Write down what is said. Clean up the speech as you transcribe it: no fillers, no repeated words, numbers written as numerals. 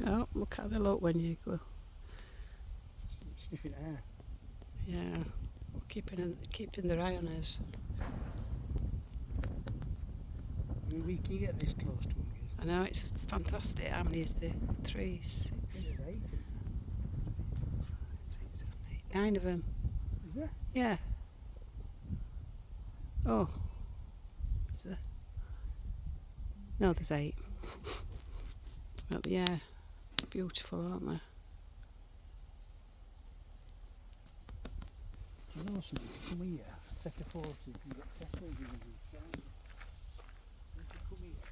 Oh, look how they look when you go. It's different air. Yeah, keeping their eye on us. I mean, we can get this close to them. I know, it's fantastic. How many is there? 3, 6, I think there's 8 in there. 6, 7, 8, 9 of them. Is there? Yeah. Oh. Is there? No, there's 8. Well, yeah. Beautiful, aren't they? Do you know something? Come here. Take a photo. You can get photos of them. You can come here.